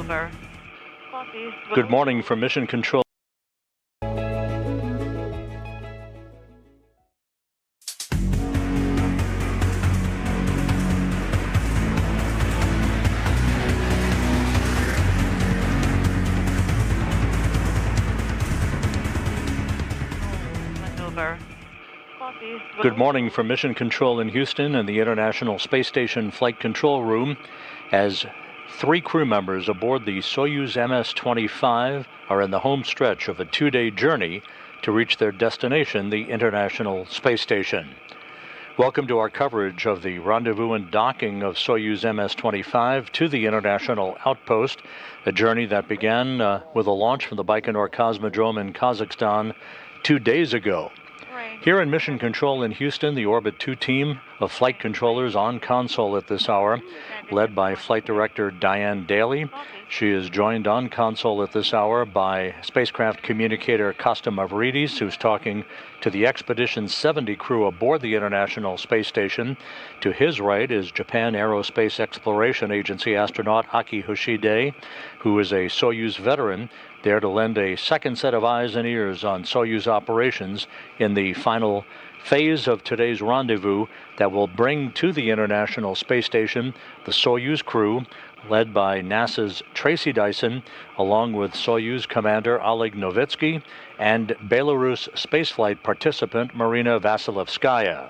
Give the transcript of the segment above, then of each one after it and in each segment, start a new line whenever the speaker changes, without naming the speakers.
maneuver. Copy.
Good morning from Mission Control.
Maneuver. Copy.
Good morning from Mission Control in Houston and the International Space Station Flight Control Room as 3 crew members aboard the Soyuz MS-25 are in the home stretch of a 2-day journey to reach their destination, the International Space Station. Welcome to our coverage of the rendezvous and docking of Soyuz MS-25 to the International Outpost, a journey that began with a launch from the Baikonur Cosmodrome in Kazakhstan 2 days ago. Here in Mission Control in Houston, the Orbit 2 team of flight controllers on console at this hour, led by Flight Director Diane Daly. She is joined on console at this hour by spacecraft communicator Costa Mavridis, who's talking to the Expedition 70 crew aboard the International Space Station. To his right is Japan Aerospace Exploration Agency astronaut Aki Hoshide, who is a Soyuz veteran, there to lend a second set of eyes and ears on Soyuz operations in the final phase of today's rendezvous that will bring to the International Space Station the Soyuz crew, led by NASA's Tracy Dyson, along with Soyuz Commander Oleg Novitsky and Belarus spaceflight participant Marina Vasilevskaya.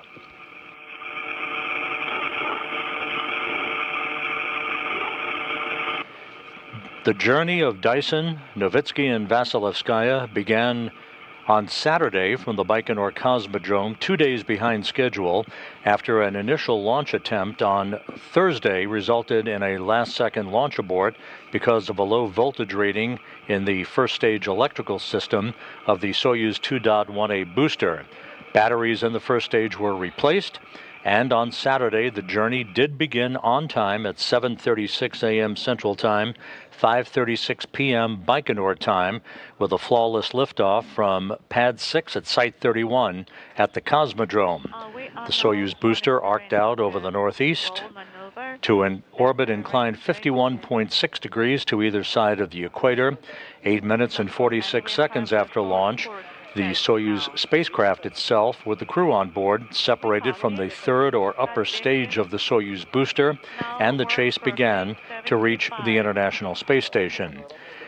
The journey of Dyson, Novitsky, and Vasilevskaya began on Saturday from the Baikonur Cosmodrome, 2 days behind schedule, after an initial launch attempt on Thursday resulted in a last-second launch abort because of a low voltage reading in the first stage electrical system of the Soyuz 2.1A booster. Batteries in the first stage were replaced, and on Saturday the journey did begin on time at 7:36 a.m. Central Time, 5:36 p.m. Baikonur time, with a flawless liftoff from Pad 6 at Site 31 at the Cosmodrome. The Soyuz booster arced out over the northeast to an orbit inclined 51.6 degrees to either side of the equator. 8 minutes and 46 seconds after launch, the Soyuz spacecraft itself, with the crew on board, separated from the third or upper stage of the Soyuz booster, and the chase began to reach the International Space Station.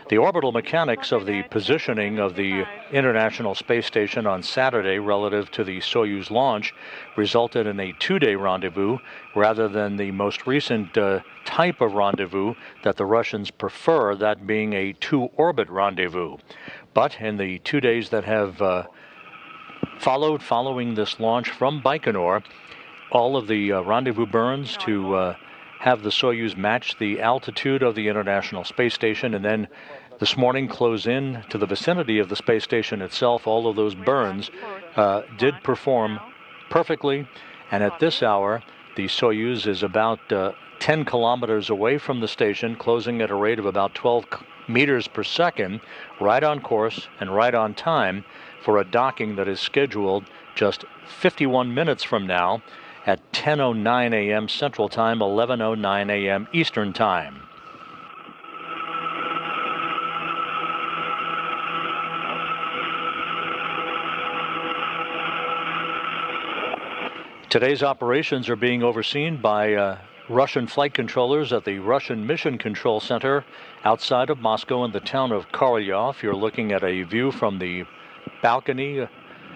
The orbital mechanics of the positioning of the International Space Station on Saturday relative to the Soyuz launch resulted in a 2-day rendezvous rather than the most recent type of rendezvous that the Russians prefer, that being a 2-orbit rendezvous. But in the 2 days that have following this launch from Baikonur, all of the rendezvous burns to have the Soyuz match the altitude of the International Space Station, and then this morning close in to the vicinity of the space station itself. All of those burns did perform perfectly, and at this hour the Soyuz is about 10 kilometers away from the station, closing at a rate of about 12 meters per second, right on course and right on time for a docking that is scheduled just 51 minutes from now at 10:09 a.m. Central Time, 11:09 a.m. Eastern Time. Today's operations are being overseen by Russian flight controllers at the Russian Mission Control Center outside of Moscow in the town of Korolyov. You're looking at a view from the balcony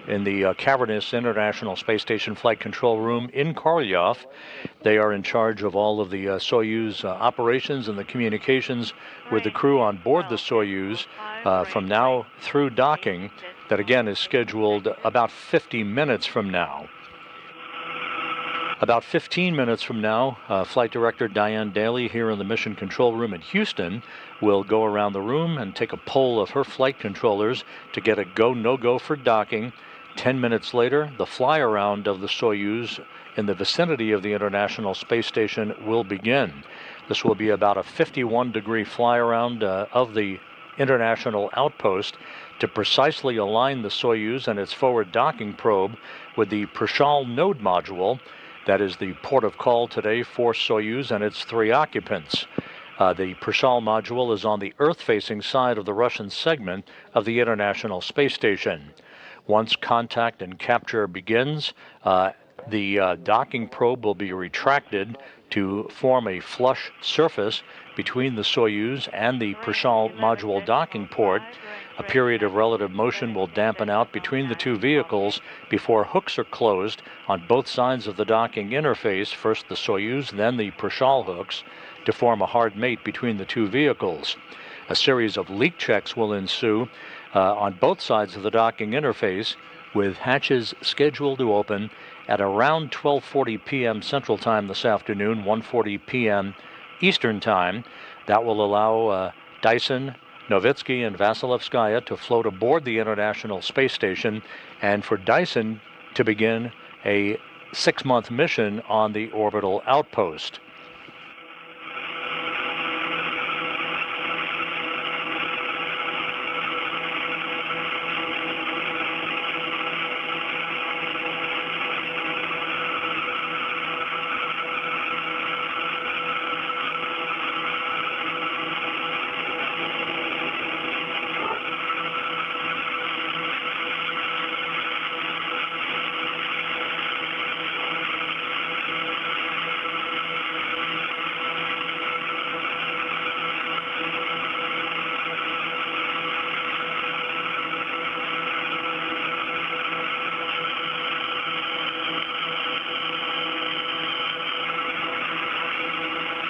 in the cavernous International Space Station Flight Control Room in Korolyov. They are in charge of all of the Soyuz operations and the communications with the crew on board the Soyuz from now through docking, that again is scheduled about 50 minutes from now. About 15 minutes from now, Flight Director Diane Daly here in the Mission Control Room in Houston will go around the room and take a poll of her flight controllers to get a go, no-go for docking. 10 minutes later, the fly-around of the Soyuz in the vicinity of the International Space Station will begin. This will be about a 51-degree fly-around of the International Outpost to precisely align the Soyuz and its forward docking probe with the Prishal node module. That is the port of call today for Soyuz and its 3 occupants. The Prishal module is on the Earth-facing side of the Russian segment of the International Space Station. Once contact and capture begins, the docking probe will be retracted to form a flush surface between the Soyuz and the Prishal module docking port. A period of relative motion will dampen out between the two vehicles before hooks are closed on both sides of the docking interface, first the Soyuz, then the Prishal hooks, to form a hard mate between the two vehicles. A series of leak checks will ensue on both sides of the docking interface, with hatches scheduled to open at around 12:40 p.m. Central Time this afternoon, 1:40 p.m. Eastern Time. That will allow Dyson, Novitsky, and Vasilevskaya to float aboard the International Space Station, and for Dyson to begin a 6-month mission on the orbital outpost.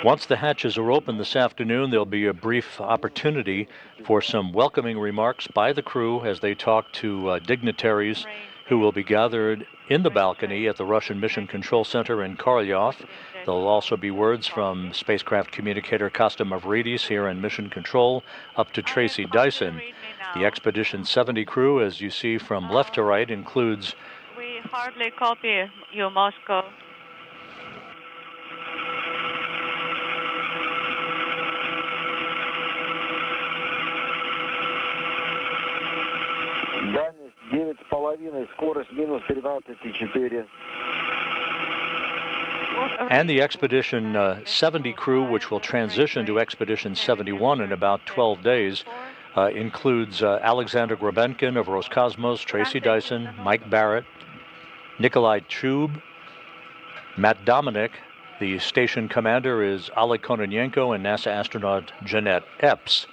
Once the hatches are open this afternoon, there'll be a brief opportunity for some welcoming remarks by the crew as they talk to dignitaries who will be gathered in the balcony at the Russian Mission Control Center in Korolyov. There'll also be words from spacecraft communicator Kosta Mavridis here in Mission Control up to Tracy Dyson. The Expedition 70 crew, as you see from left to right, includes...
We hardly copy you, Moscow.
Дальность 9,5, скорость минус 13,4.
And the Expedition 70 crew, which will transition to Expedition 71 in about 12 days, includes Alexander Grabenkin of Roscosmos, Tracy Dyson, Mike Barrett, Nikolai Chub, Matt Dominic. The station commander is Oleg Kononenko, and NASA astronaut Jeanette Epps.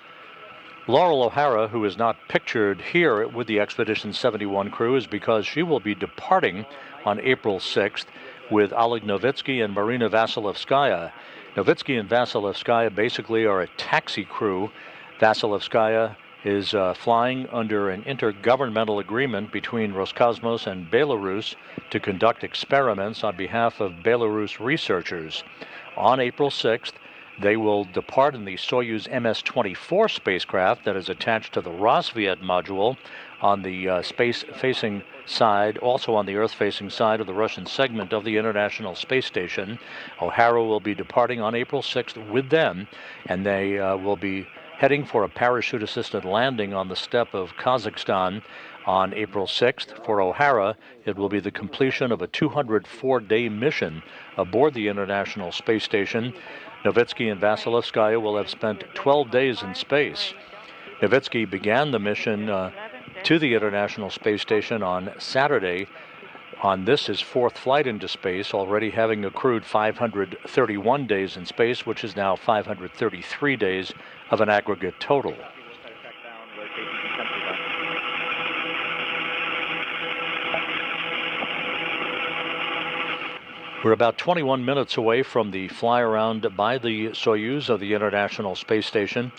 Laurel O'Hara, who is not pictured here with the Expedition 71 crew, is because she will be departing on April 6th with Oleg Novitsky and Marina Vasilevskaya. Novitsky and Vasilevskaya basically are a taxi crew. Vasilevskaya is flying under an intergovernmental agreement between Roscosmos and Belarus to conduct experiments on behalf of Belarus researchers. On April 6th, they will depart in the Soyuz MS-25 spacecraft that is attached to the Rosviet module on the space-facing side, also on the Earth-facing side of the Russian segment of the International Space Station. O'Hara will be departing on April 6th with them, and they will be heading for a parachute-assisted landing on the steppe of Kazakhstan on April 6th. For O'Hara, it will be the completion of a 204-day mission aboard the International Space Station. Novitsky and Vasilevskaya will have spent 12 days in space. Novitsky began the mission to the International Space Station on Saturday, on this his 4th flight into space, already having accrued 531 days in space, which is now 533 days of an aggregate total. We're about 21 minutes away from the fly around by the Soyuz of the International Space Station.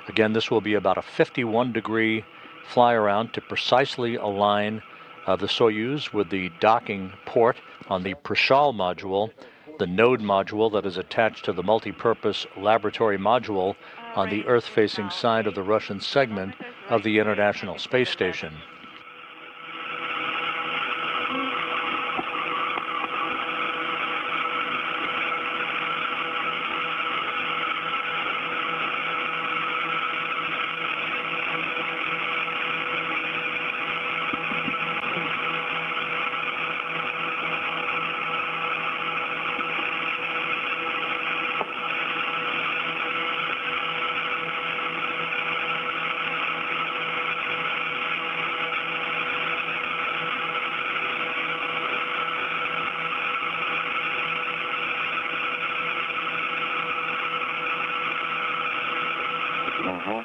Again, this will be about a 51-degree fly around to precisely align the Soyuz with the docking port on the Prishal module, the node module that is attached to the multi-purpose laboratory module on the Earth-facing side of the Russian segment of the International Space Station.
Угу.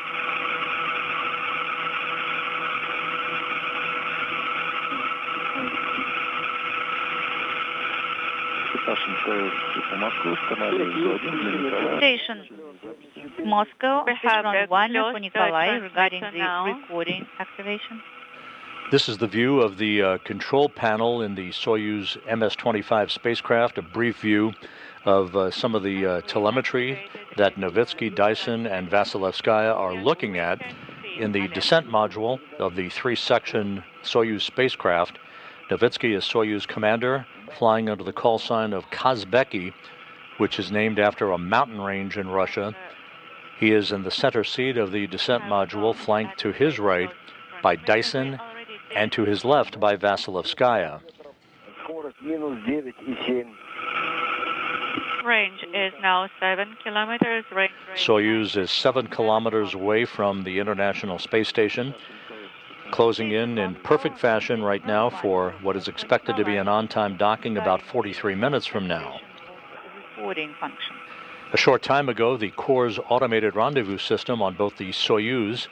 Station Moscow,
We have
Station
the
1
close
for Nikolai regarding
transmitter
the
now.
recording activation.
This is the view of the control panel in the Soyuz MS-25 spacecraft, a brief view of some of the telemetry that Novitsky, Dyson, and Vasilevskaya are looking at in the descent module of the three-section Soyuz spacecraft. Novitsky is Soyuz commander, flying under the call sign of Kazbeki, which is named after a mountain range in Russia. He is in the center seat of the descent module, flanked to his right by Dyson and to his left by Vasilevskaya.
Range is now 7 kilometers. Range
Soyuz is 7 kilometers away from the International Space Station, closing in perfect fashion right now for what is expected to be an on-time docking about 43 minutes from now.
Recording function.
A short time ago, the Corps' automated rendezvous system on both the Soyuz,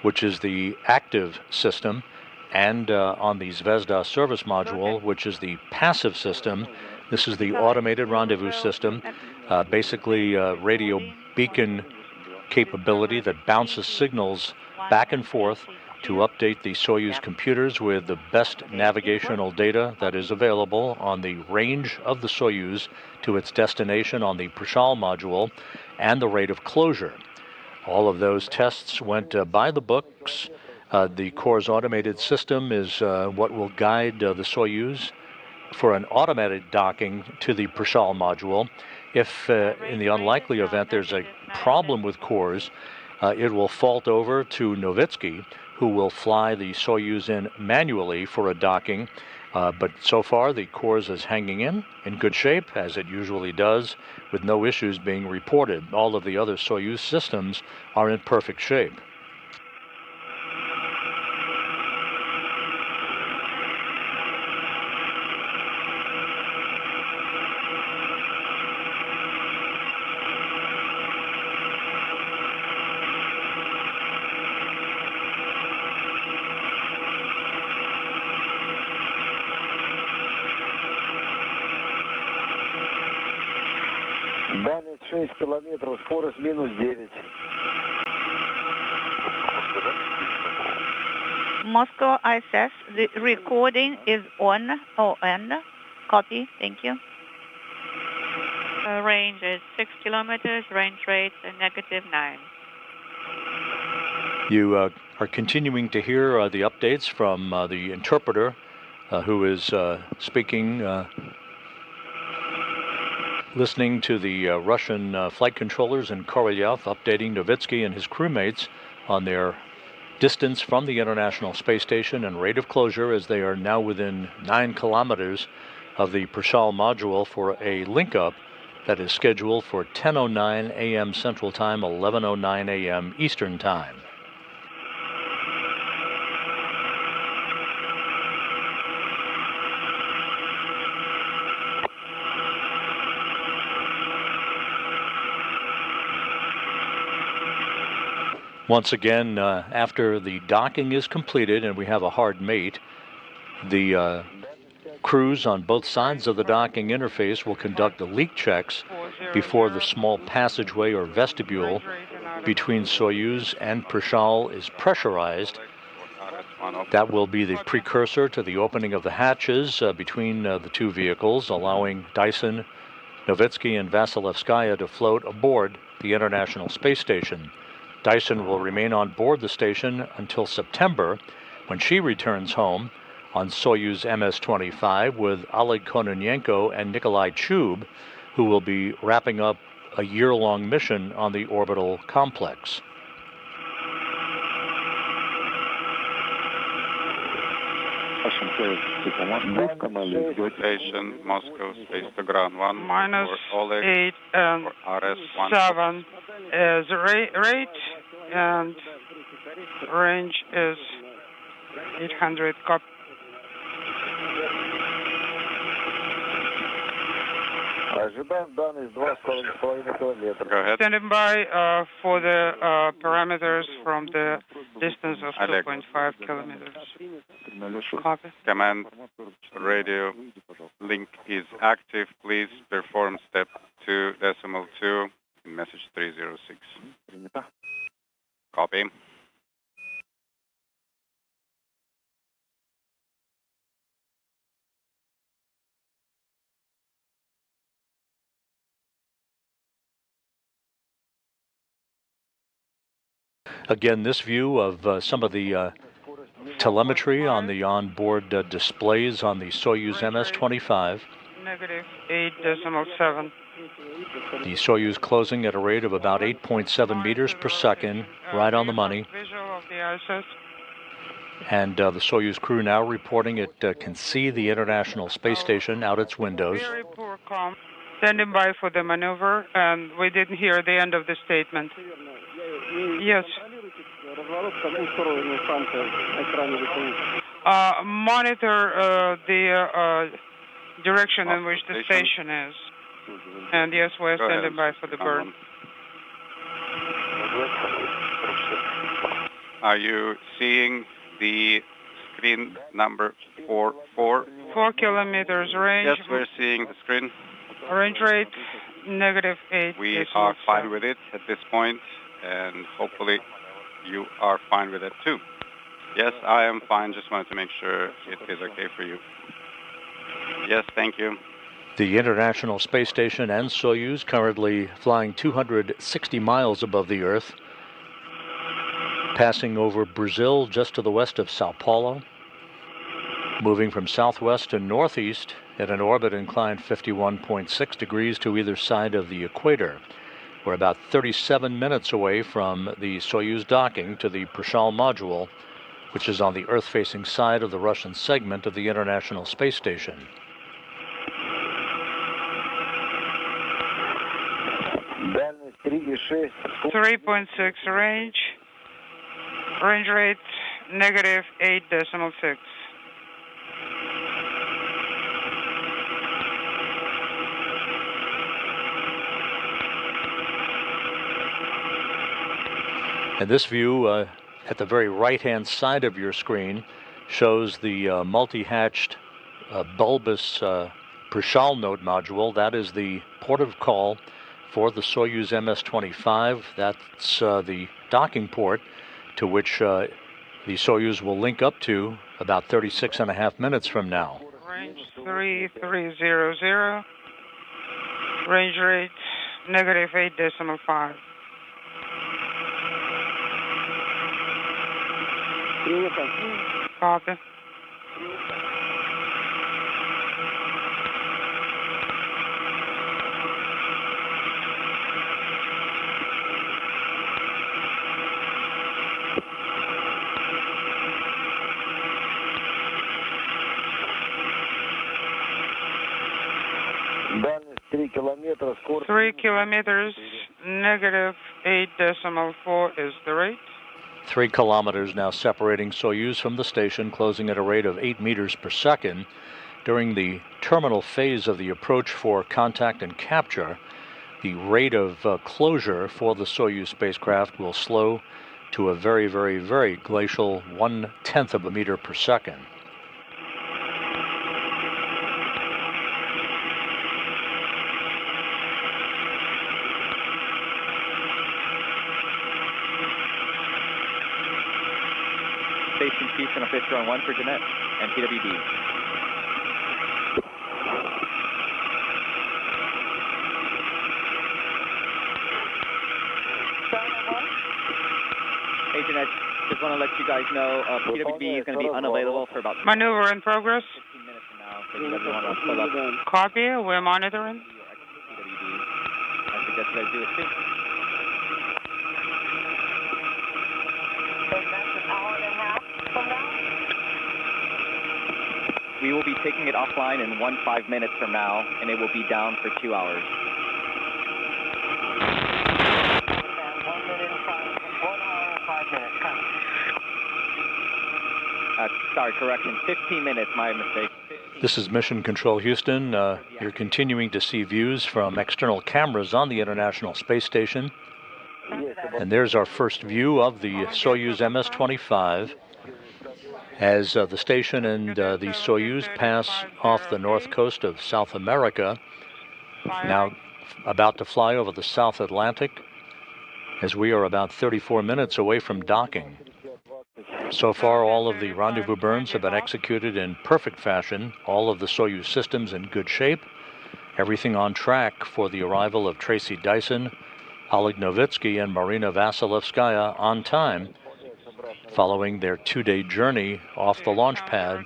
which is the active system, and on the Zvezda service module, which is the passive system. This is the automated rendezvous system, basically radio beacon capability that bounces signals back and forth to update the Soyuz computers with the best navigational data that is available on the range of the Soyuz to its destination on the Prishal module and the rate of closure. All of those tests went by the books. The Corps' automated system is what will guide the Soyuz for an automated docking to the Prishal module. If in the unlikely event there's a problem with Corps, it will fault over to Novitsky, who will fly the Soyuz in manually for a docking. But so far, the Corps is hanging in good shape, as it usually does, with no issues being reported. All of the other Soyuz systems are in perfect shape.
Дальность 6 километров, скорость минус 9.
Moscow ISS, the recording is on. Copy, thank you.
range is 6 kilometers. Range rate -9.
You are continuing to hear the updates from the interpreter who is speaking, listening to the Russian flight controllers in Korolev, updating Novitsky and his crewmates on their distance from the International Space Station and rate of closure, as they are now within 9 kilometers of the Prishal module for a link-up that is scheduled for 10:09 a.m. Central Time, 11:09 a.m. Eastern Time. Once again, after the docking is completed and we have a hard mate, the crews on both sides of the docking interface will conduct the leak checks before the small passageway or vestibule between Soyuz and Prishal is pressurized. That will be the precursor to the opening of the hatches between the two vehicles, allowing Dyson, Novitsky, and Vasilevskaya to float aboard the International Space Station. Dyson will remain on board the station until September, when she returns home on Soyuz MS-25 with Oleg Kononenko and Nikolai Chub, who will be wrapping up a year-long mission on the orbital complex.
Station Moscow Space to Ground 1
-8 and
RS 1
7 is rate and range is 800 copy.
Ожидаем дальность 2,5 километра.
Go ahead.
Standing by for the parameters from the distance of 2.5 kilometers. Copy.
Command radio link is active. Please perform step 2.2 in message 306. Copy.
Again, this view of some of the telemetry on the onboard displays on the Soyuz MS-25.
Negative 8.7.
The Soyuz closing at a rate of about 8.7 meters per second, right on the money.
Visual of the ISS.
And the Soyuz crew now reporting it can see the International Space Station out its windows.
Very poor comm. Standing by for the maneuver, and we didn't hear the end of the statement. Yes. Monitor the direction in which the station is. And yes, we're standing by for the burn.
Are you seeing the screen number 44?
4 kilometers range.
Yes, we're seeing the screen.
Range rate, negative 8.
We are fine with it at this point, and hopefully you are fine with it too. Yes, I am fine. Just wanted to make sure it is okay for you. Yes, thank you.
The International Space Station and Soyuz currently flying 260 miles above the Earth, passing over Brazil just to the west of Sao Paulo, moving from southwest to northeast at an orbit inclined 51.6 degrees to either side of the equator. We're about 37 minutes away from the Soyuz docking to the Prishal module, which is on the Earth-facing side of the Russian segment of the International Space Station.
Дальность 3,6.
3.6 range. Range rate, negative 8.6.
And this view at the very right-hand side of your screen shows the multi-hatched bulbous Prishal node module. That is the port of call for the Soyuz MS-25. That's the docking port to which the Soyuz will link up to about 36.5 minutes from now.
Range 3300. Range rate, negative 8.5. Copy.
Дальность 3 километра. Скорость
3 kilometers, negative 8.4 is the rate.
3 kilometers now separating Soyuz from the station, closing at a rate of 8 meters per second. During the terminal phase of the approach for contact and capture, the rate of closure for the Soyuz spacecraft will slow to a very, very, very glacial 1/10 of a meter per second.
Station Houston, official on 1 for Jeanette and PWD. Hey Jeanette, just want to let you guys know PWD is going to be unavailable for about
Maneuver in progress.
15 minutes from now, so you guys want to pull up
Copy, we're monitoring.
PWD. I suggest you guys do it too. We will be taking it offline in 15 minutes from now, and it will be down for 2 hours. Sorry, correction, 15 minutes, my mistake.
This is Mission Control Houston. You're continuing to see views from external cameras on the International Space Station. And there's our first view of the Soyuz MS-25 as the station and the Soyuz pass off the north coast of South America, now about to fly over the South Atlantic, as we are about 34 minutes away from docking. So far, all of the rendezvous burns have been executed in perfect fashion, all of the Soyuz systems in good shape, everything on track for the arrival of Tracy Dyson, Oleg Novitsky, and Marina Vasilevskaya on time, following their 2-day journey off the launch pad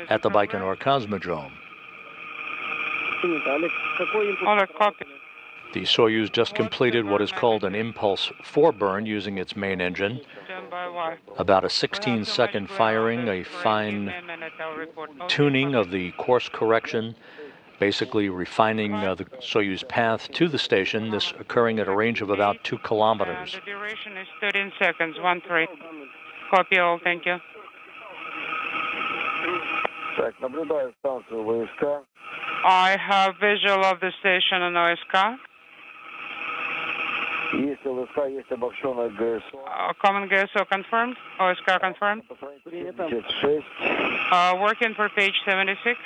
at the Baikonur Cosmodrome.
Oleg, copy.
The Soyuz just completed what is called an impulse foreburn using its main engine. About a 16-second firing, a fine tuning of the course correction, basically refining the Soyuz path to the station, this occurring at a range of about 2 kilometers.
The duration is 13 seconds, 1-3. Copy all, thank you. I have visual of the station on OSK. Common GSO confirmed. OSK confirmed. Working for page 76.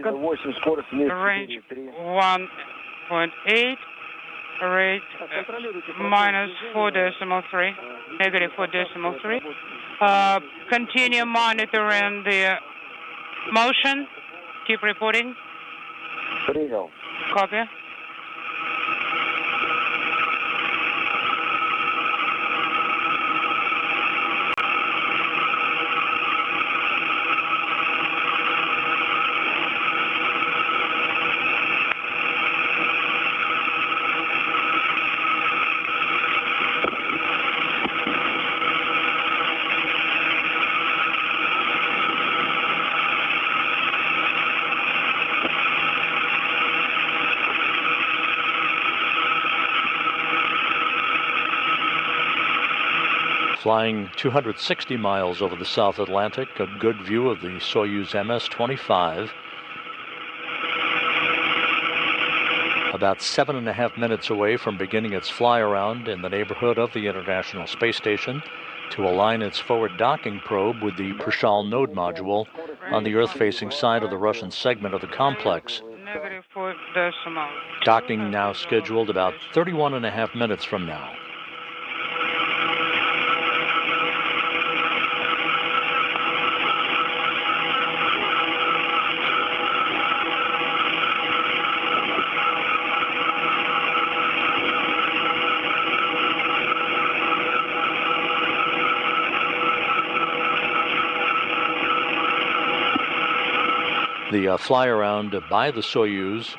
Range 1.8. Rate minus 4.3. Negative 4.3. Continue monitoring the motion. Keep reporting. Copy.
Flying 260 miles over the South Atlantic, a good view of the Soyuz MS-25. About 7.5 minutes away from beginning its fly-around in the neighborhood of the International Space Station to align its forward docking probe with the Prishal node module on the Earth-facing side of the Russian segment of the complex.
Negative 4.0.
Docking now scheduled about 31.5 minutes from now. The fly-around by the Soyuz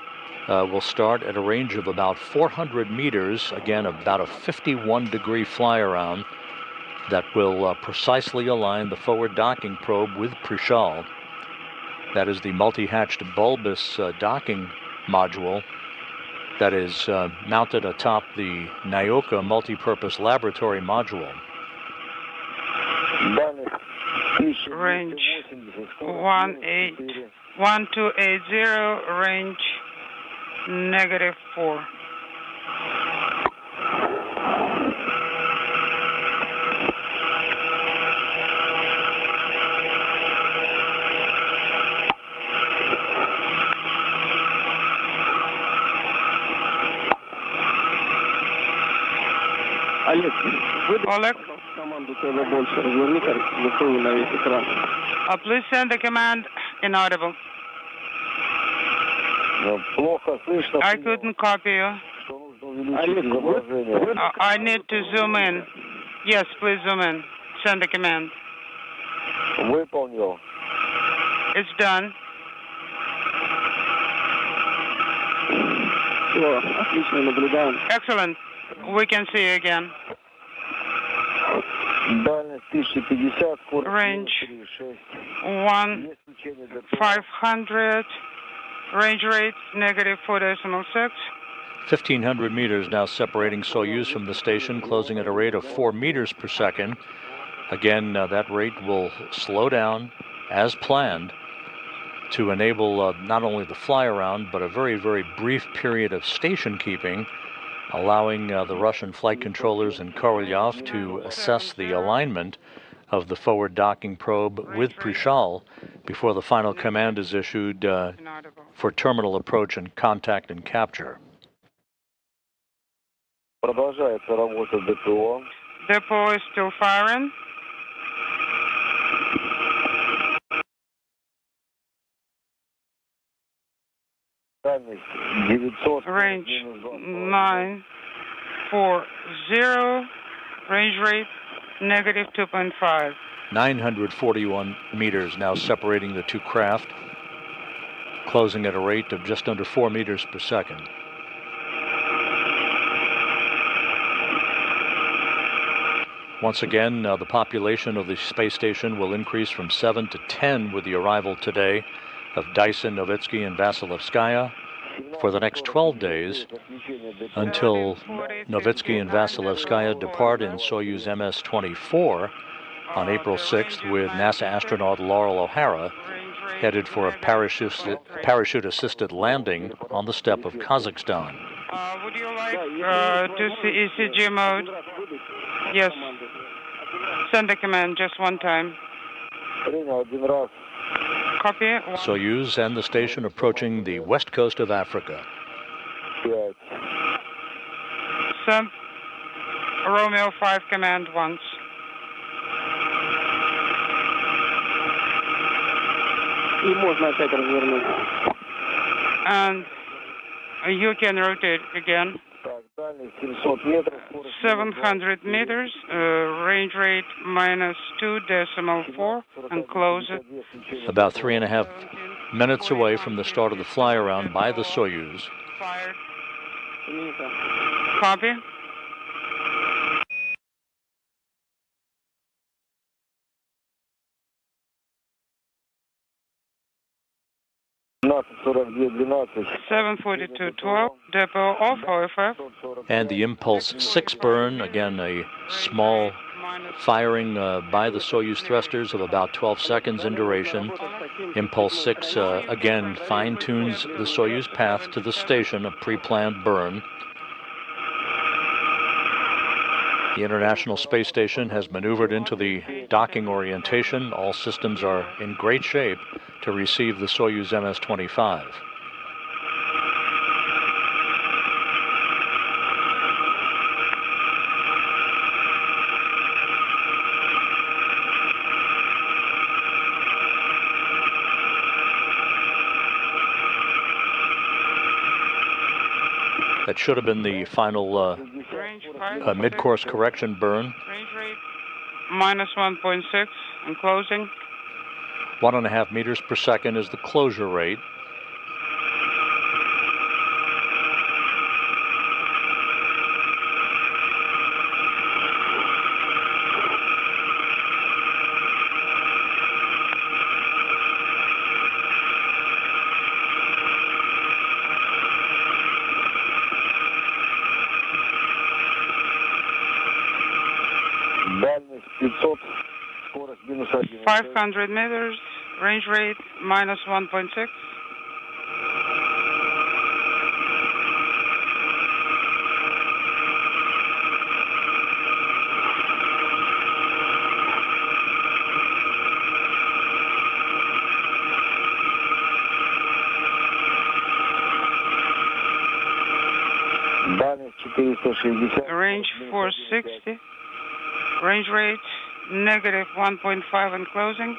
will start at a range of about 400 meters, again about a 51-degree fly-around that will precisely align the forward docking probe with Prishal. That is the multi-hatched bulbous docking module that is mounted atop the Nyoka multi-purpose laboratory module.
Range 1280, range negative 4. Oleg, please send the command inaudible. I couldn't copy you. I need to zoom in. Yes, please zoom in. Send the command. It's done. Excellent. We can see you again. Range 1,500. Range rate negative 4.6.
1,500 meters now separating Soyuz from the station, closing at a rate of 4 meters per second. Again, that rate will slow down as planned to enable not only the fly around, but a very, very brief period of station keeping, allowing the Russian flight controllers in Korolyov to assess the alignment of the forward docking probe with Prishal before the final command is issued for terminal approach and contact and capture.
Продолжается работа ДПО.
Depot is still firing.
Дальность 900.
Range 940. Range rate negative 2.5.
941 meters now separating the two craft, closing at a rate of just under 4 meters per second. Once again, the population of the space station will increase from 7 to 10 with the arrival today of Dyson, Novitsky, and Vasilevskaya for the next 12 days until Novitsky and Vasilevskaya depart in Soyuz MS-25 on April 6th with NASA astronaut Laurel O'Hara headed for a parachute-assisted landing on the steppe of Kazakhstan.
Would you like to see ECG mode? Yes. Send the command just one time.
Принял один раз.
Copy.
Soyuz and the station approaching the west coast of Africa.
5.
Send Romeo 5 command once.
И можно опять развернуть.
And you can rotate again.
Так, дальность 700 метров.
700 meters, range rate -2.4, and close it.
About 3.5 minutes away from the start of the fly-around by the Soyuz.
Fired. Copy.
-42-12.
742.12, depot off, OFF.
And the Impulse 6 burn, again a small firing by the Soyuz thrusters of about 12 seconds in duration. Impulse 6 again fine-tunes the Soyuz path to the station, a pre-planned burn. The International Space Station has maneuvered into the docking orientation. All systems are in great shape to receive the Soyuz MS-25. That should have been the final mid-course correction burn.
Range rate -1.6 and closing.
1.5 meters per second is the closure rate.
Дальность 500. Скорость -1.
500 meters, range rate -1.6.
Дальность 460.
Range 460. Range rate -1.5 and closing.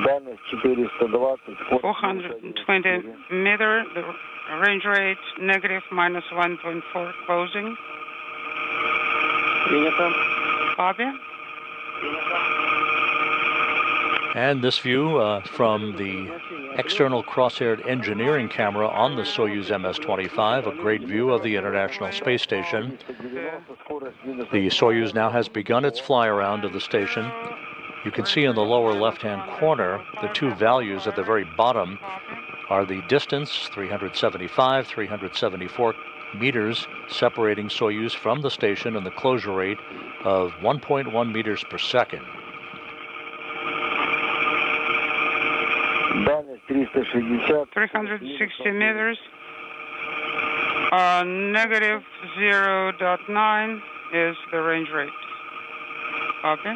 Дальность 420.
420 meter, the range rate -1.4 closing. Copy.
And this view from the external cross-haired engineering camera on the Soyuz MS-25, a great view of the International Space Station. The Soyuz now has begun its fly-around of the station. You can see in the lower left-hand corner, the two values at the very bottom are the distance, 375, 374 meters, separating Soyuz from the station, and the closure rate of 1.1 meters per second.
Дальность 360.
360 meters. Negative 0.9 is the range rate. Copy.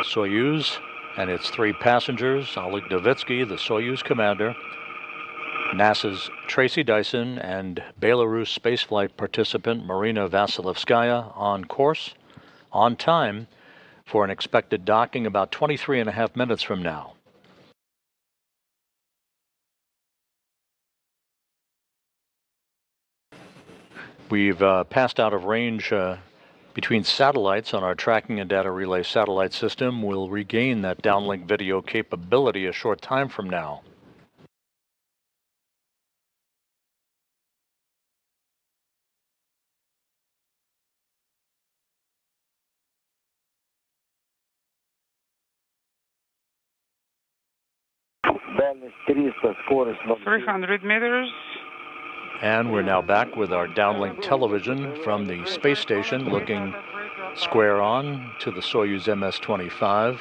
Soyuz and its three passengers, Oleg Novitsky, the Soyuz commander, NASA's Tracy Dyson, and Belarus spaceflight participant Marina Vasilevskaya on course, on time, for an expected docking about 23.5 minutes from now. We've passed out of range between satellites on our tracking and data relay satellite system. We'll regain that downlink video capability a short time from now.
Дальность 300, скорость
300 meters.
And we're now back with our downlink television from the space station, looking square on to the Soyuz MS-25.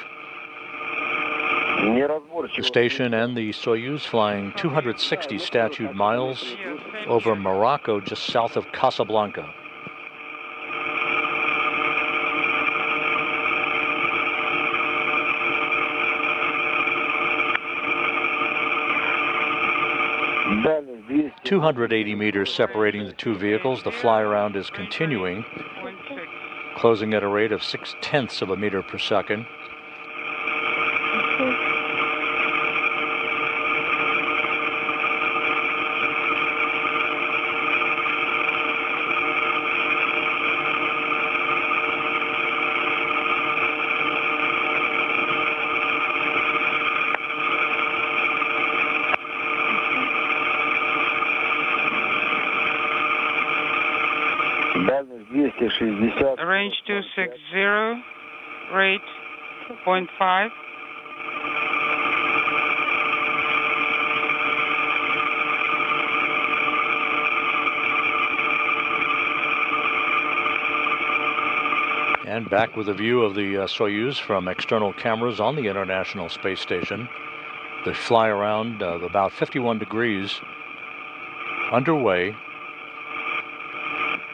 The station and the Soyuz flying 260 statute miles over Morocco, just south of Casablanca.
Дальность
280 meters separating the two vehicles. The fly-around is continuing, closing at a rate of 0.6 of a meter per second.
Дальность 260.
Range 260, rate 0.5.
And back with a view of the Soyuz from external cameras on the International Space Station. The fly around of about 51 degrees underway.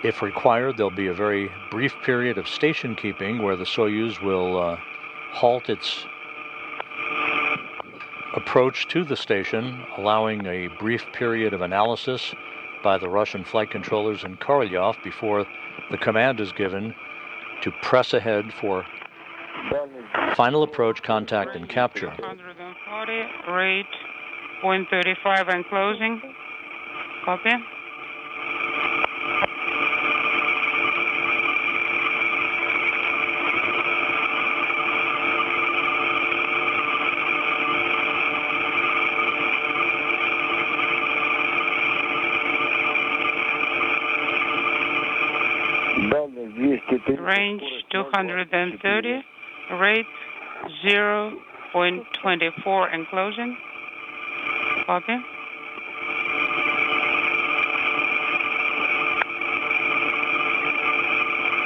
If required, there'll be a very brief period of station keeping where the Soyuz will halt its approach to the station, allowing a brief period of analysis by the Russian flight controllers in Korolyov before the command is given to press ahead for final approach, contact, and capture.
140, rate 0.35 and closing. Copy. Range 230, rate 0.24 and closing. Copy.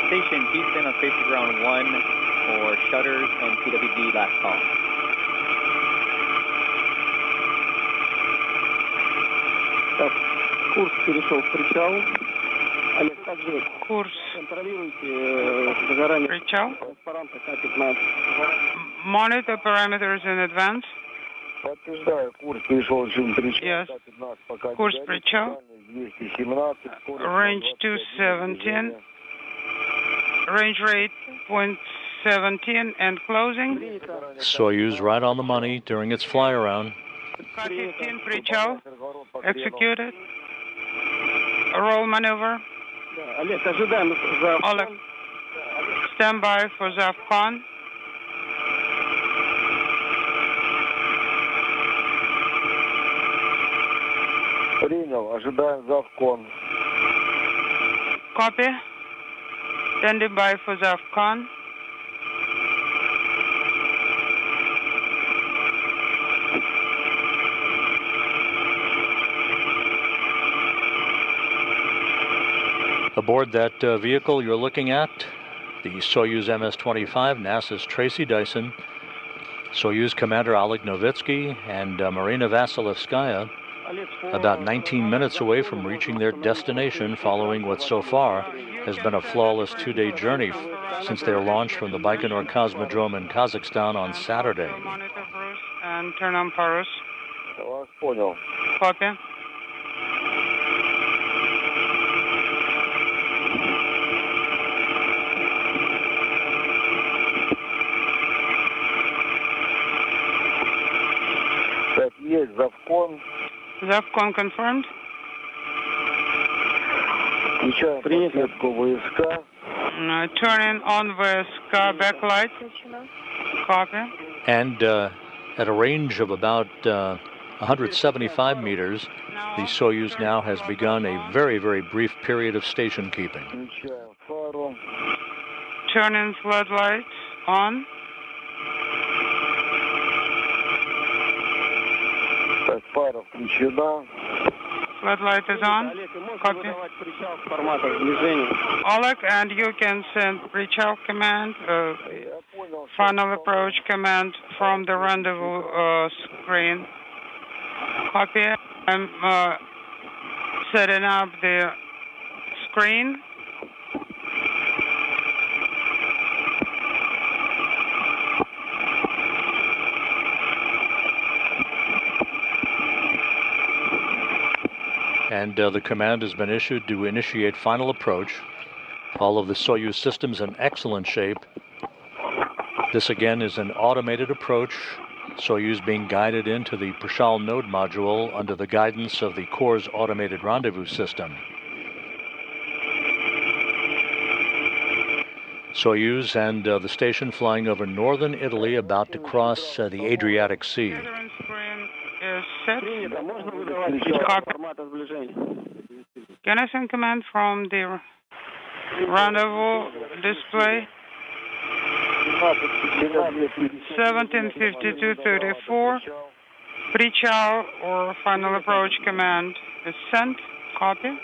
Station Houston on safety ground 1 for shutters and PWD last call.
Так, курс перешел в причал. Олег, также
Курс
контролируйте загорание
причал.
транспаранта К-15.
Monitor parameters in advance.
Подтверждаю, курс перешел в режим причал.
Yes.
К-15 пока
Курс
не горит.
причал.
Дальность 217, скорость
Range
0,25
217. Range rate 0.17 and closing.
Soyuz right on the money during its fly around.
К-15 причал. Executed. Roll maneuver.
Олег, ожидаем за...
Oleg, stand by for Zavcon.
Принял, ожидаем завкон.
Copy. Standing by for Zavcon.
Aboard that vehicle you're looking at, the Soyuz MS-25, NASA's Tracy Dyson, Soyuz Commander Oleg Novitsky, and Marina Vasilevskaya, about 19 minutes away from reaching their destination following what so far has been a flawless two-day journey since their launch from the Baikonur Cosmodrome in Kazakhstan on Saturday.
Monitor Bruce and turn on Parus.
Вас понял.
Copy.
Так, есть завкон.
Zavcon confirmed.
Включаем подсветку ВСК.
Turning on VSK backlight. Copy.
And at a range of about 175 meters, the Soyuz now has begun a very, very brief period of station keeping.
Включаем фару.
Turning floodlights on.
Так, фара включена.
Floodlight is on. Copy. Oleg, and you can send reach out command, final approach command from the rendezvous screen. Copy. I'm setting up the screen.
And the command has been issued to initiate final approach. All of the Soyuz systems in excellent shape. This again is an automated approach. Soyuz being guided into the Prishal node module under the guidance of the Core's automated rendezvous system. Soyuz and the station flying over northern Italy, about to cross the Adriatic Sea.
Gathering screen is set. Can I send command from the rendezvous display? 1752-34. Pre-chow or final approach command is sent. Copy.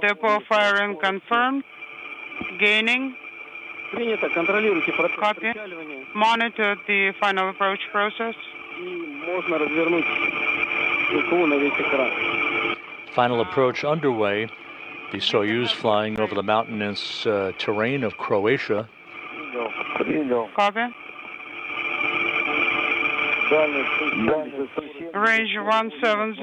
Depot firing confirmed. Gaining. Copy. Monitor the final approach process.
Final approach underway. The Soyuz flying over the mountainous terrain of Croatia.
Copy. Range 170,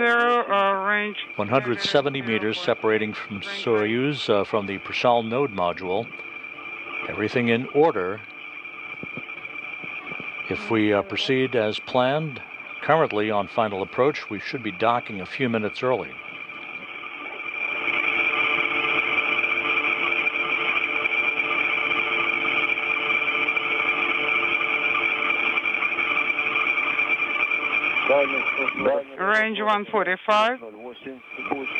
range
170 meters separating from Soyuz from the Prishal node module. Everything in order. If we proceed as planned, currently on final approach, we should be docking a few minutes early.
range 145,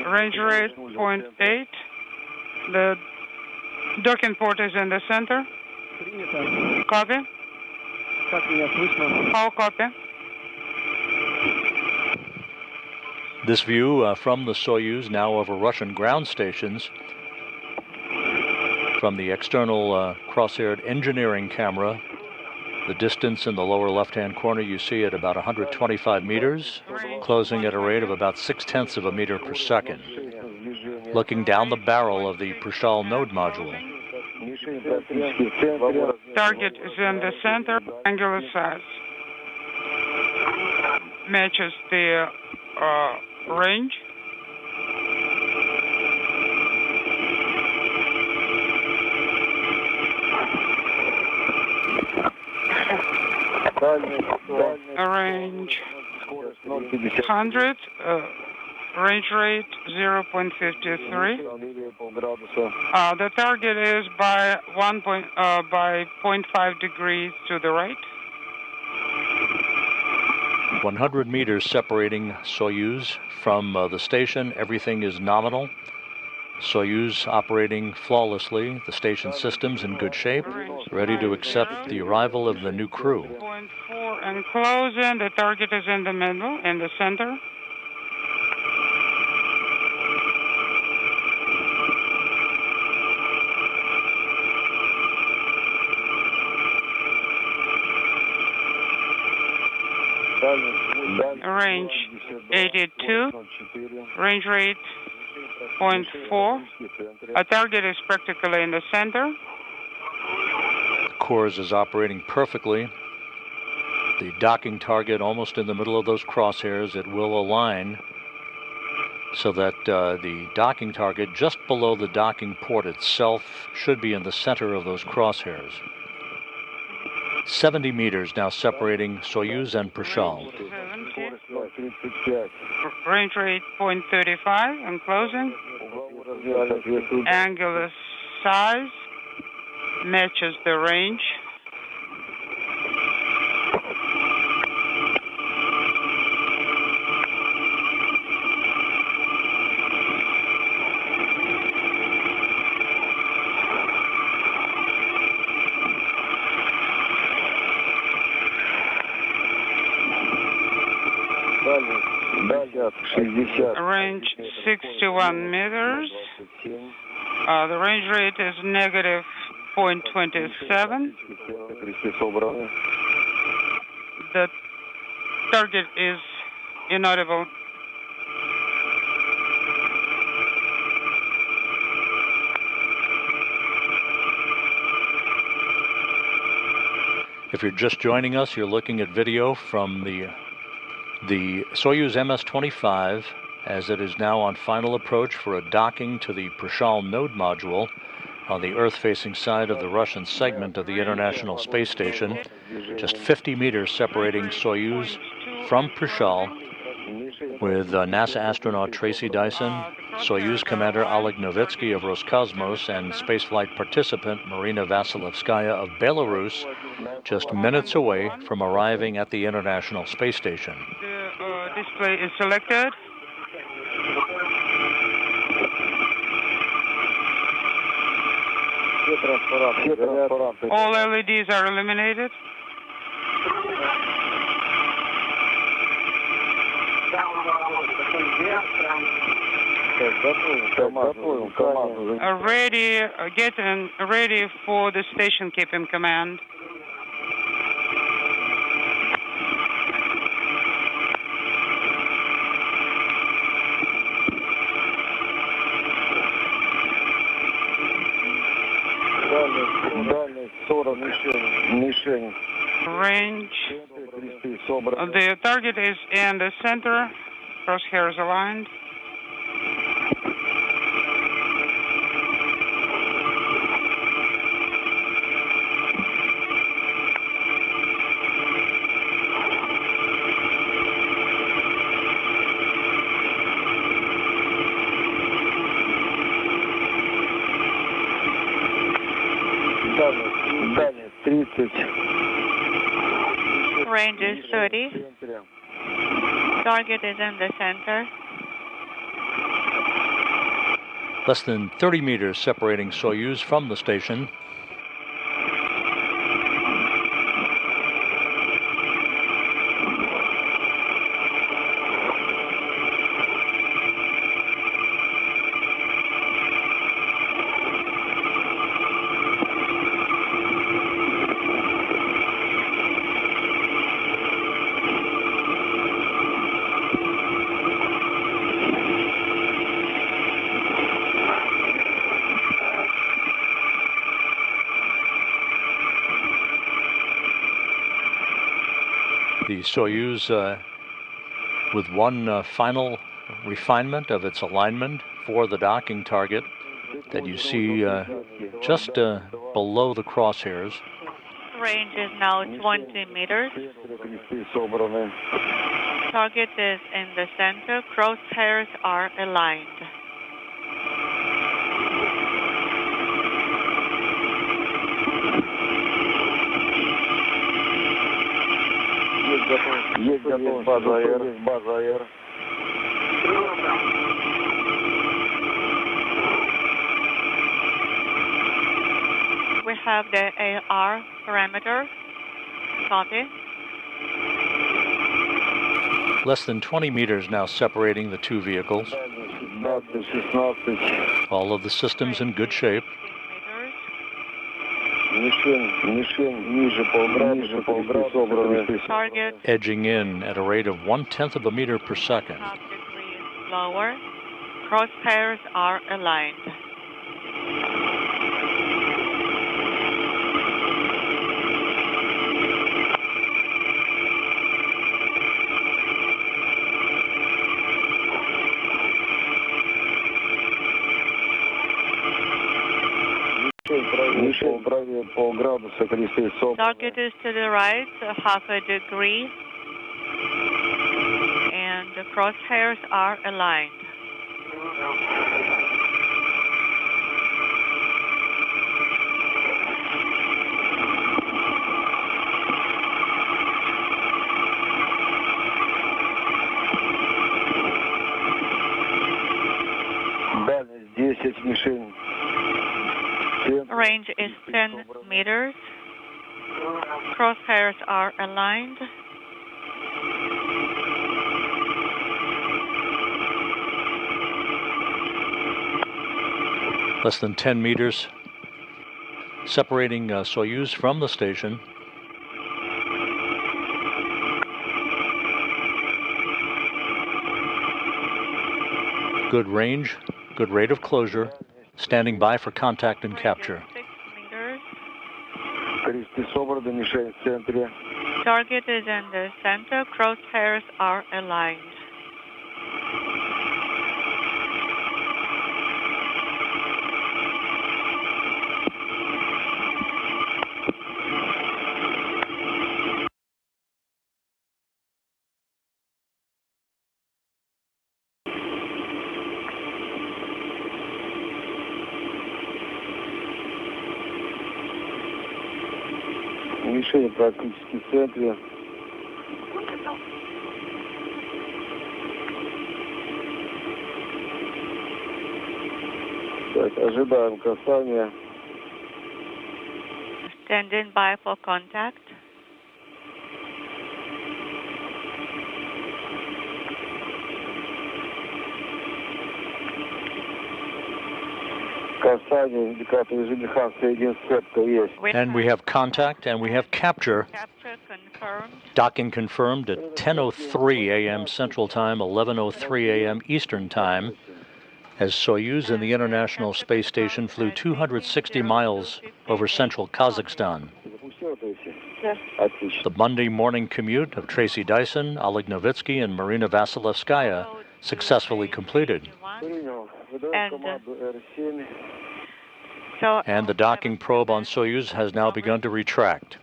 range rate 0.8. The docking port is in the center. Copy. All copy.
This view from the Soyuz, now over Russian ground stations. From the external cross-haired engineering camera, the distance in the lower left-hand corner you see at about 125 meters, closing at a rate of about 0.6 of a meter per second. Looking down the barrel of the Prishal node module.
Target is in the center. Angular size matches the range. Range 100, range rate 0.53. The target is by 0.5 degrees to the right.
100 meters separating Soyuz from the station. Everything is nominal. Soyuz operating flawlessly. The station systems in good shape, ready to accept the arrival of the new crew.
0.4 and closing. The target is in the middle, in the center. Range 82, range rate 0.4. A target is practically in the center.
Course is operating perfectly. The docking target almost in the middle of those crosshairs. It will align so that the docking target just below the docking port itself should be in the center of those crosshairs. 70 meters now separating Soyuz and Prishal.
Range rate 0.35 and closing. Angular size matches the range. Range 61 meters. The range rate is negative 0.27. The target is inaudible.
If you're just joining us, you're looking at video from the Soyuz MS-25 as it is now on final approach for a docking to the Prishal node module on the Earth-facing side of the Russian segment of the International Space Station. Just 50 meters separating Soyuz from Prishal, with NASA astronaut Tracy Dyson, Soyuz commander Oleg Novitsky of Roscosmos, and spaceflight participant Marina Vasilevskaya of Belarus just minutes away from arriving at the International Space Station.
The display is selected. All LEDs are illuminated. Getting ready for the station keeping command. Range. The target is in the center. Crosshairs aligned.
Range is 30. Target is in the center.
Less than 30 meters separating Soyuz from the station. The Soyuz with one final refinement of its alignment for the docking target that you see just below the crosshairs.
Range is now 20 meters. Target is in the center. Crosshairs are aligned.
Есть готов. База Аэр.
We have the AR parameter. Copy.
Less than 20 meters now separating the two vehicles.
16.
All of the systems in good shape.
Мишень ниже полградуса.
Target
Edging in at a rate of 1/10 of a meter per second.
half degree lower. Crosshairs are aligned.
Мишень правее полградуса, кресты собраны.
Target is to the right, half a degree, and the crosshairs are aligned.
Дальность 10 мишень.
Range is 10 meters. Crosshairs are aligned.
Less than 10 meters separating Soyuz from the station. Good range, good rate of closure. Standing by for contact and capture.
6 meters.
Кресты собраны, мишень в центре.
Target is in the center. Crosshairs are aligned.
Мишень практически в центре. Так, ожидаем касания.
Standing by for contact.
Касание, индикатор ежемеханская един сцепка есть.
And we have contact and we have capture.
Capture confirmed.
Docking confirmed at 10:03 a.m. Central Time, 11:03 a.m. Eastern Time, as Soyuz and the International Space Station flew 260 miles over central Kazakhstan. The Monday morning commute of Tracy Dyson, Oleg Novitsky, and Marina Vasilevskaya successfully completed. And the docking probe on Soyuz has now begun to retract.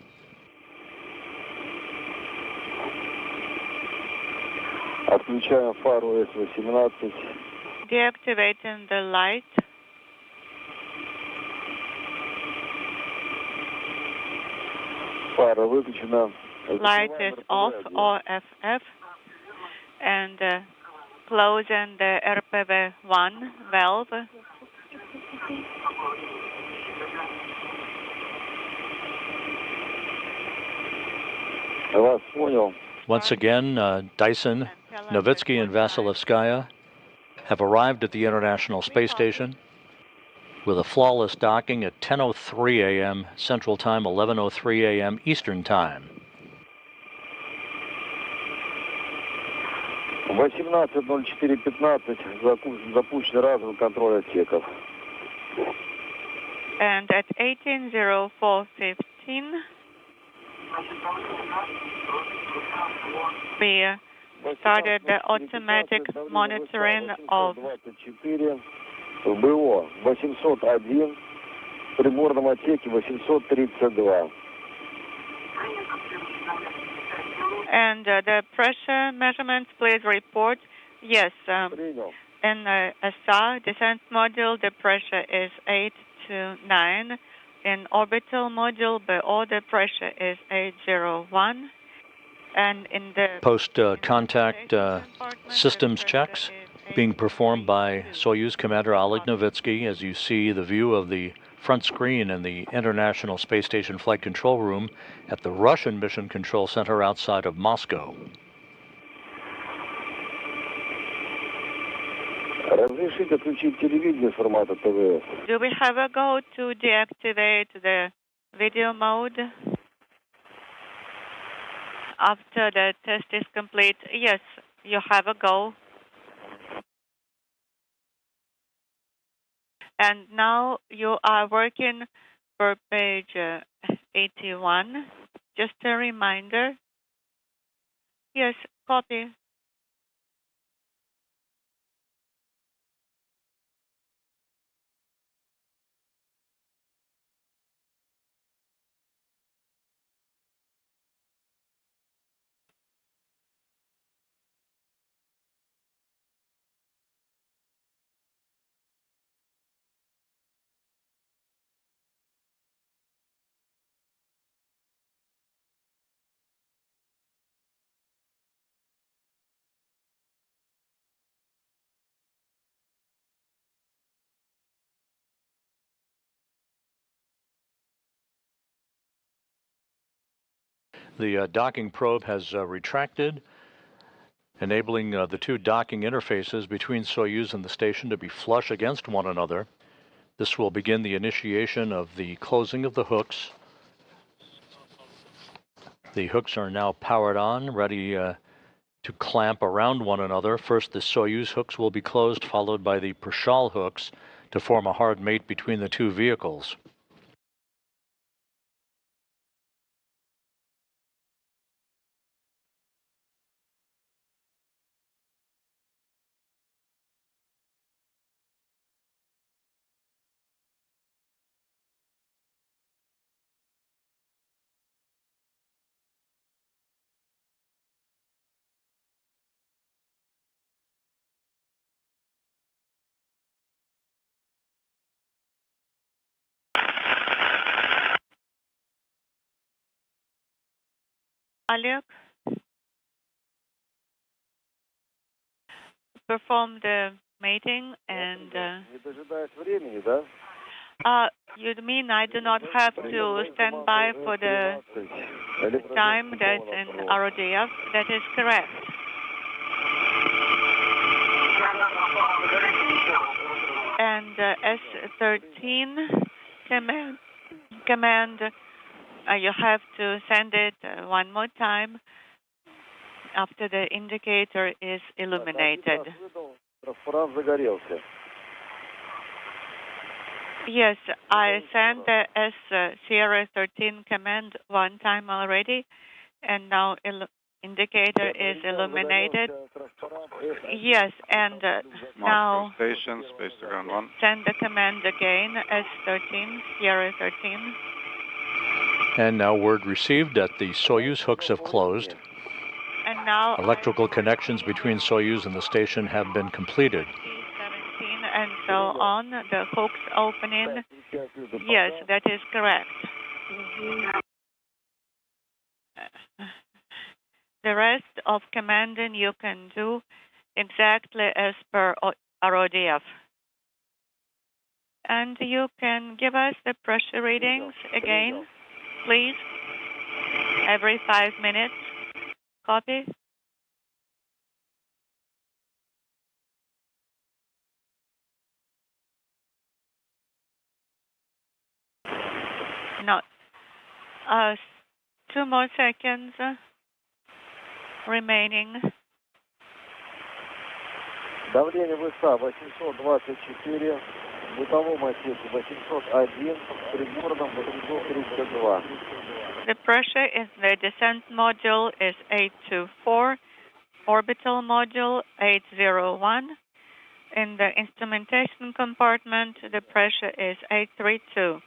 Отключаем фару С-18.
Deactivating the light.
Фара выключена.
Light is off, OFF, and closing the RPV-1 valve.
Вас понял.
Once again, Dyson, Novitsky, and Vasilevskaya have arrived at the International Space Station with a flawless docking at 10:03 a.m. Central Time, 11:03 a.m. Eastern Time.
18:04:15 запущен разовый контроль отсеков.
And at 18:04:15, we started the automatic monitoring of
в БО 801, в приборном отсеке 832.
And the pressure measurements, please report. Yes,
Принял.
in SR descent module, the pressure is 829. In orbital module, BO, the pressure is 801. And in the
Post-contact systems checks being performed by Soyuz Commander Oleg Novitsky. As you see the view of the front screen in the International Space Station Flight Control Room at the Russian Mission Control Center outside of Moscow.
Разрешите отключить телевидение формата ТВС.
Do we have a go to deactivate the video mode after the test is complete? Yes, you have a go. And now you are working for page 81. Just a reminder. Yes, copy.
The docking probe has retracted, enabling the two docking interfaces between Soyuz and the station to be flush against one another. This will begin the initiation of the closing of the hooks. The hooks are now powered on, ready to clamp around one another. First, the Soyuz hooks will be closed, followed by the Prashal hooks to form a hard mate between the two vehicles.
Oleg, perform the mating and...
Не дожидаясь времени, да?
You mean I do not have to stand by for the time that's in RODF? That is correct. And S13 command, you have to send it one more time after the indicator is illuminated.
Транспарант загорелся.
Yes, I sent the S Sierra 13 command one time already, and now indicator is illuminated. Yes, and now
Station, space to ground 1.
send the command again, S13, Sierra 13.
And now word received that the Soyuz hooks have closed.
And now
Electrical connections between Soyuz and the station have been completed.
17 and so on, the hooks opening. Yes, that is correct. The rest of commanding you can do exactly as per RODF. And you can give us the pressure readings again, please, every 5 minutes. Copy. No. 2 more seconds remaining.
Давление ВСА 824, в бытовом отсеке 801, в приборном 832.
The pressure in the descent module is 824, orbital module 801. In the instrumentation compartment, the pressure is 832.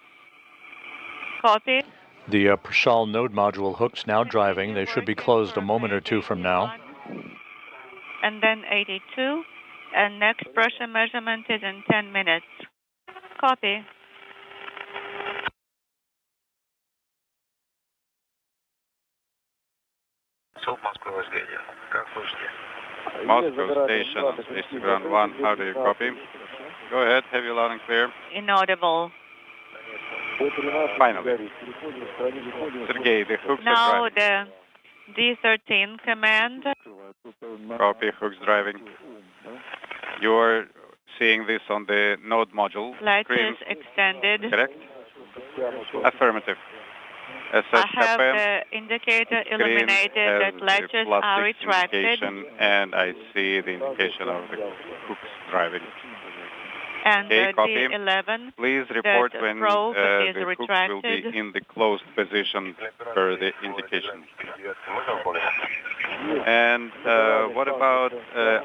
Copy.
The Prishal node module hooks now driving. They should be closed a moment or two from now.
And then 82. And next pressure measurement is in 10 minutes. Copy.
Moscow station on Space Ground 1, how do you copy? Go ahead, have you loud and clear.
Inaudible.
Finally. Sergey, the hooks
Now
are driving.
The D13 command.
Copy, hooks driving. You're seeing this on the node module.
Latches extended.
Correct? Affirmative.
I have the indicator illuminated that latches are retracted.
And I see the indication of the hooks driving.
And
okay, copy.
D11,
please report when the
hooks
will be in the closed position per the indication. And what about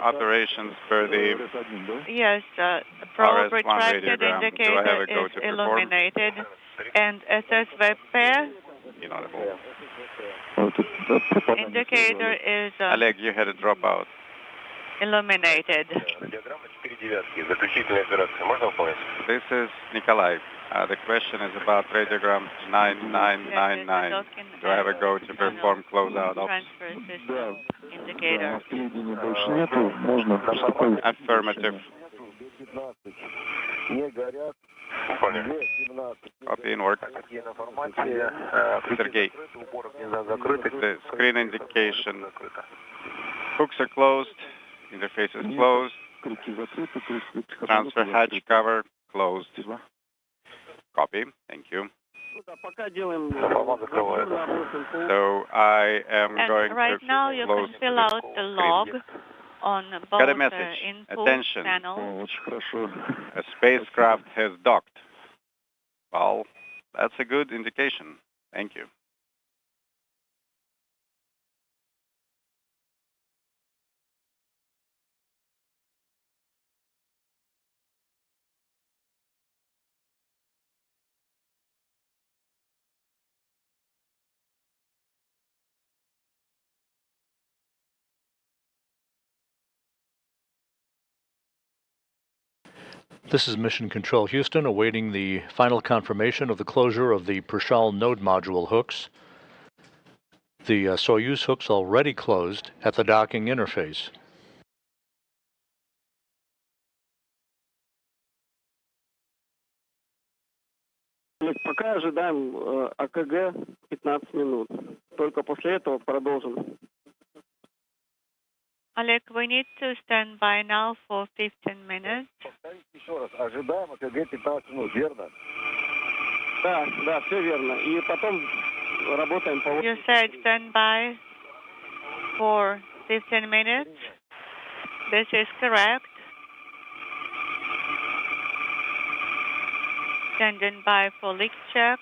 operations per the
Yes, probe
RS1
retracted
radiogram?
indicator is illuminated. And SS web pair indicator is
Oleg, you had a dropout.
Illuminated.
This is Nikolai. The question is about radiogram 9999. Do I have a go to perform closeout of
transfer system indicator?
Affirmative. Copy and work. Sergey. The screen indication. Hooks are closed. Interface is closed. Transfer hatch cover closed. Copy. Thank you. So I am going
right
to
now you
close
can fill out the log on both
Got a message.
input
Attention.
panels.
A spacecraft has docked. Well, that's a good indication. Thank you.
This is Mission Control Houston, awaiting the final confirmation of the closure of the Prishal node module hooks. The Soyuz hooks already closed at the docking interface.
Пока ожидаем АКГ 15 минут. Только после этого продолжим.
Oleg, we need to stand by now for 15 minutes.
Еще раз, ожидаем АКГ 15 минут, верно?
Да, да, все верно. И потом работаем по...
You said stand by for 15 minutes. This is correct. Standing by for leak check.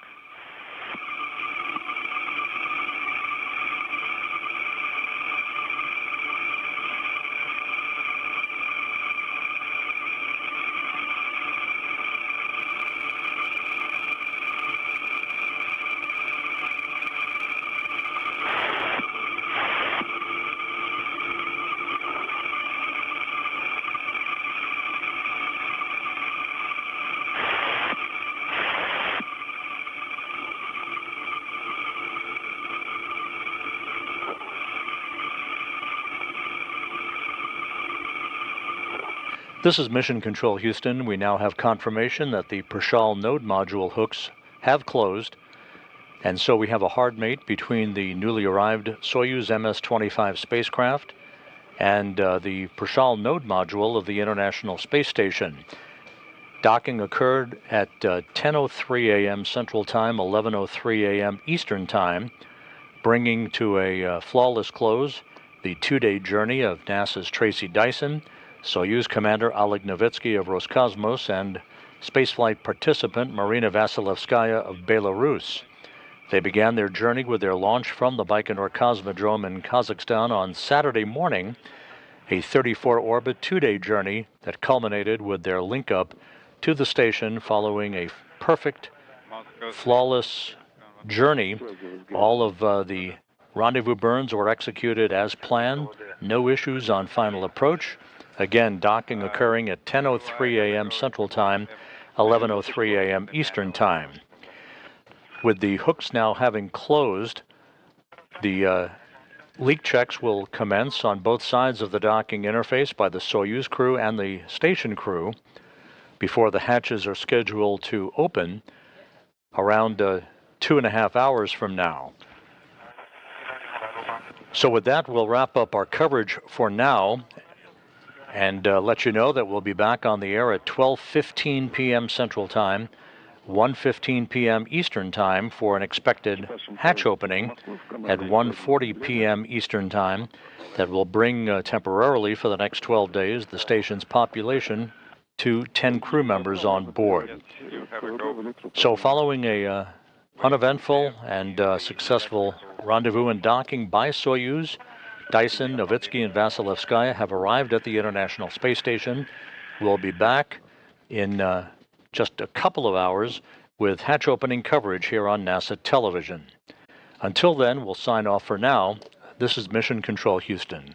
This is Mission Control Houston. We now have confirmation that the Prishal node module hooks have closed, and so we have a hard mate between the newly arrived Soyuz MS-25 spacecraft and the Prishal node module of the International Space Station. Docking occurred at 10:03 a.m. Central Time, 11:03 a.m. Eastern Time, bringing to a flawless close the two-day journey of NASA's Tracy Dyson, Soyuz Commander Oleg Novitsky of Roscosmos, and spaceflight participant Marina Vasilevskaya of Belarus. They began their journey with their launch from the Baikonur Cosmodrome in Kazakhstan on Saturday morning, a 34-orbit two-day journey that culminated with their link-up to the station following a perfect, flawless journey, all of the rendezvous burns were executed as planned. No issues on final approach. Again, docking occurring at 10:03 a.m. Central Time, 11:03 a.m. Eastern Time. With the hooks now having closed, the leak checks will commence on both sides of the docking interface by the Soyuz crew and the station crew before the hatches are scheduled to open around 2.5 hours from now. So with that, we'll wrap up our coverage for now and let you know that we'll be back on the air at 12:15 p.m. Central Time, 1:15 p.m. Eastern Time for an expected hatch opening at 1:40 p.m. Eastern Time that will bring temporarily for the next 12 days the station's population to 10 crew members on board. So following a uneventful and successful rendezvous and docking by Soyuz, Dyson, Novitsky, and Vasilevskaya have arrived at the International Space Station. We'll be back in just a couple of hours with hatch opening coverage here on NASA television. Until then, we'll sign off for now. This is Mission Control Houston.